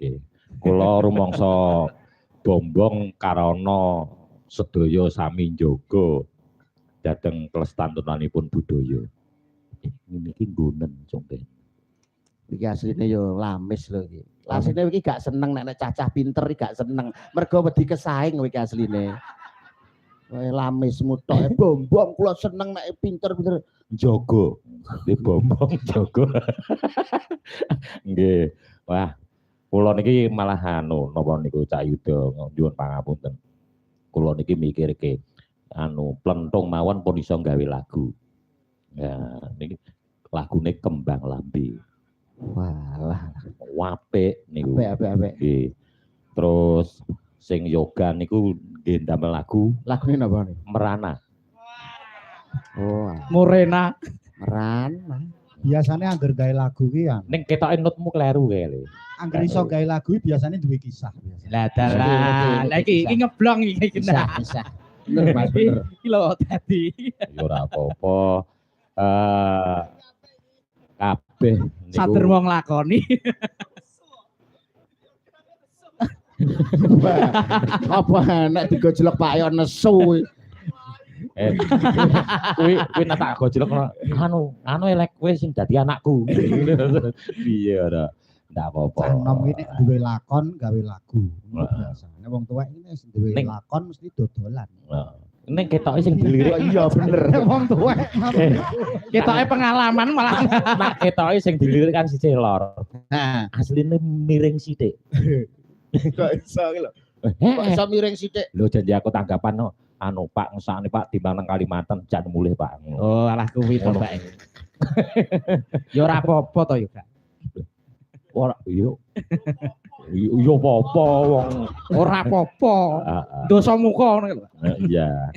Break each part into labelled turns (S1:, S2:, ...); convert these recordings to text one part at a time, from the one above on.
S1: Nggih. Kula rumangsa bombong karana sedaya sami njaga dhateng kelestarianipun budaya. Niki nggonen conten.
S2: Iki asline yo lamis lho iki. Asline iki gak seneng nek cacah pinter iki gak seneng. Mergo wedi kesaing iki asline. Kaya lamis mutoke bombong kula seneng nek pinter-pinter
S1: Njaga. Di bombong njaga. Nggih. Wah, kula niki malah napa niku Cak Yuda nyuwun pangapunten. Kula niki mikirke plenthung mawon pun iso gawe lagu. Ya, niki lagune Kembang Lambe.
S2: Walah,
S1: apik niku.
S2: apik.
S1: Nggih. Terus sing yoga niku nggih ndamel lagu.
S2: Lagune napa niku?
S1: Merana.
S2: Oh,
S3: Morena.
S2: Merana.
S4: Biasanya angger gawe lagu ki ya.
S1: Ning ketoke nutmu kleru kae lho.
S4: Angger iso gawe lagu biasanya duwe kisah.
S3: Lah dalah. Lah iki ngeblong iki kena.
S2: Bisa. Bener Mas, bener.
S3: Iki lho dadi.
S1: Ya ora apa-apa. Kabeh niku
S3: Sader wong lakoni.
S2: Apa nek digojlok Pak yo nesu.
S1: Kuwi nek tak gojlok anu elek kowe sing dadi anakku. Piye ora. Ndak apa-apa.
S4: Canom iki duwe lakon gawe lagu. Biasane wong tuwek iki wis duwe lakon mesti dodolan.
S1: Ning ketoke sing dilirik
S2: Iya bener.
S4: Wong tuwek.
S3: Ketoke pengalaman malah.
S1: Nak ketoke sing dilirik kan siji lor.
S2: Nah,
S1: Asline miring sithik.
S2: kok iso iki lho. Kok iso miring sithik.
S1: Lho janji aku tanggapan Pak ngesane Pak timbang nang Kalimantan jan mulih Pak.
S3: Oh, alah kuwi to, Pak. Ya ora apa-apa to ya, Kak.
S1: Ora iya. Iya apa-apa wong
S3: Ora apa-apa. Dosa muka ngono lho.
S1: iya.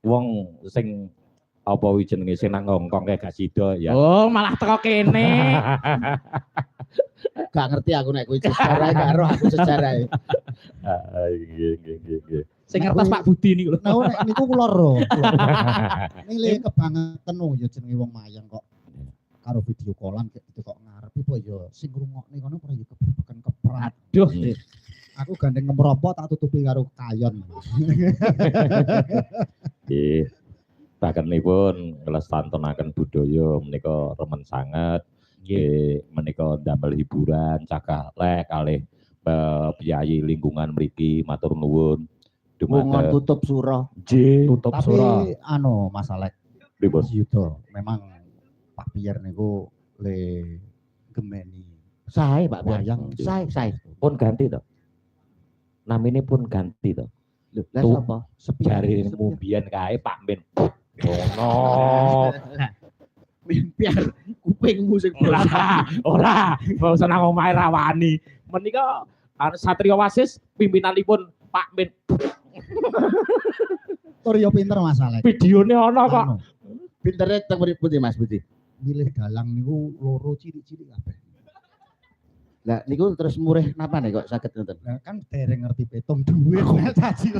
S1: Wong sing apa wi jenenge sing nang Hongkong kae gak sida ya.
S3: Oh, malah teko kene.
S2: Gak ngerti aku nek kuwi sejarah gak roh aku sejarah.
S1: Nggih.
S3: Sing ngertos Pak Budi niku lho.
S4: Nah nek niku kula ro. Nile kebangetan ya jenenge wong mayang kok. Karo video callan gitu kok ngarepi apa ya sing ngrungokne kono ora ya kebebakan keprat.
S3: Aduh.
S4: Aku gandeng ngemropo tak tutupi karo kayon.
S1: Nggih. Bakenipun nglestantrenaken budaya menika remen sanget. Nggih, menika damel hiburan cagah lek kalih piyayi lingkungan mriki matur nuwun.
S2: Wongon tutup surah.
S1: Nggih,
S3: Tutup
S4: Tapi
S3: surah.
S4: masalah
S1: pripun?
S4: Yuda memang Pak Piyer niku le gemeni
S2: Sae Pak
S4: wayang
S2: Sae.
S1: Pun ganti to. Namine pun ganti to.
S2: Lho, lah
S1: Tuh.
S2: sapa?
S1: Jari mbiyen kae Pak Min. Ono.
S2: Biar kupingmu sing
S1: Ora, mau usah nang omahe rawani. Menika Satrio Wasis pimpinanipun Pak Min.
S4: tur yo pinter masalah.
S1: Videone ono kok.
S4: Anu,
S2: pintere teng pundi Mas Budi.
S4: milih dalang niku loro cilik-cilik kabeh.
S2: Lah niku terus murih napa nih kok saged ngoten.
S4: Lah kan dereng ngerti petung duit nek caci.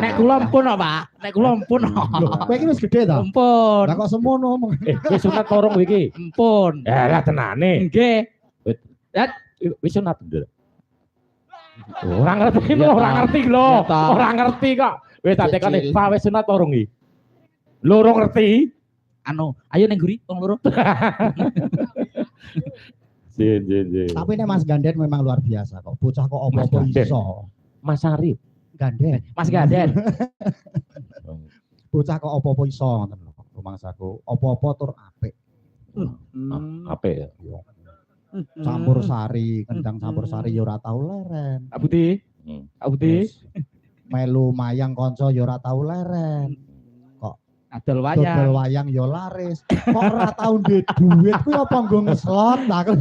S3: Nek kula mpun kok, Pak. Nek kula mpun.
S4: Kowe iki wis gedhe ta?
S3: Mpun.
S4: Lah kok semono omong.
S1: Wis sunat torong iki.
S3: Mpun.
S1: Ya lah tenane.
S3: Nggih.
S1: Wis sunat bener. Ora ngerti lho, ora ngerti lho. Ora ngerti kok. Wis tak tekoni, Pak wis sunat torong iki. Loro ngerti.
S3: Anu, ayo ning guri wong loro.
S1: Jin.
S4: Tapi nek Mas Ganden memang luar biasa kok. Bocah kok
S1: Mas
S4: apa-apa
S1: Ganden.
S4: iso.
S1: Mas Arif.
S4: Ganden.
S3: Mas Gaden.
S4: Bocah kok apa-apa iso ngoten lho. Rumangsaku apa-apa tur apik.
S1: Apik ya.
S4: Campur sari, kendang campur sari ya ora tau leren.
S3: Pak Budi. Pak Budi.
S4: Terus melu mayang kanca ya ora tau leren.
S3: Adol
S4: Dodol
S3: wayang.
S4: wayang ya laris. Kok ora tau duwe duit kuwi apa nggo ngeslot tak.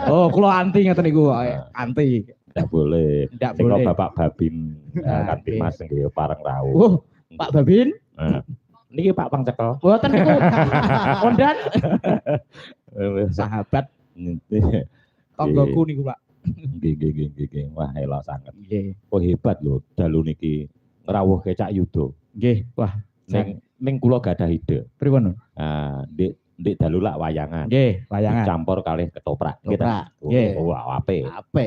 S3: Oh, kula anti ngoten niku. Anti.
S1: Tidak boleh.
S3: Ndak
S1: Sing
S3: boleh.
S1: Bapak Babin kanthi Mas nggih pareng rawuh.
S3: Oh, Pak Babin.
S1: Niki Pak Pangcekel.
S3: Mboten niku. Kondan. Sahabat tanggoku niku, Pak.
S1: Nggih. Wah, elok sanget.
S3: Nggih.
S1: Oh hebat lho dalu niki ngrawuh kecak Yuda.
S3: Nggih. Wah,
S1: Ning kula gadah ide.
S3: pripun?
S1: Nah, ndek dalu lak wayangan.
S3: Nggih, wayangan.
S1: Dicampur kalih ketoprak.
S2: Ketoprak.
S1: Nggih.
S3: Nggih.
S1: Wah, apik.
S2: Apik.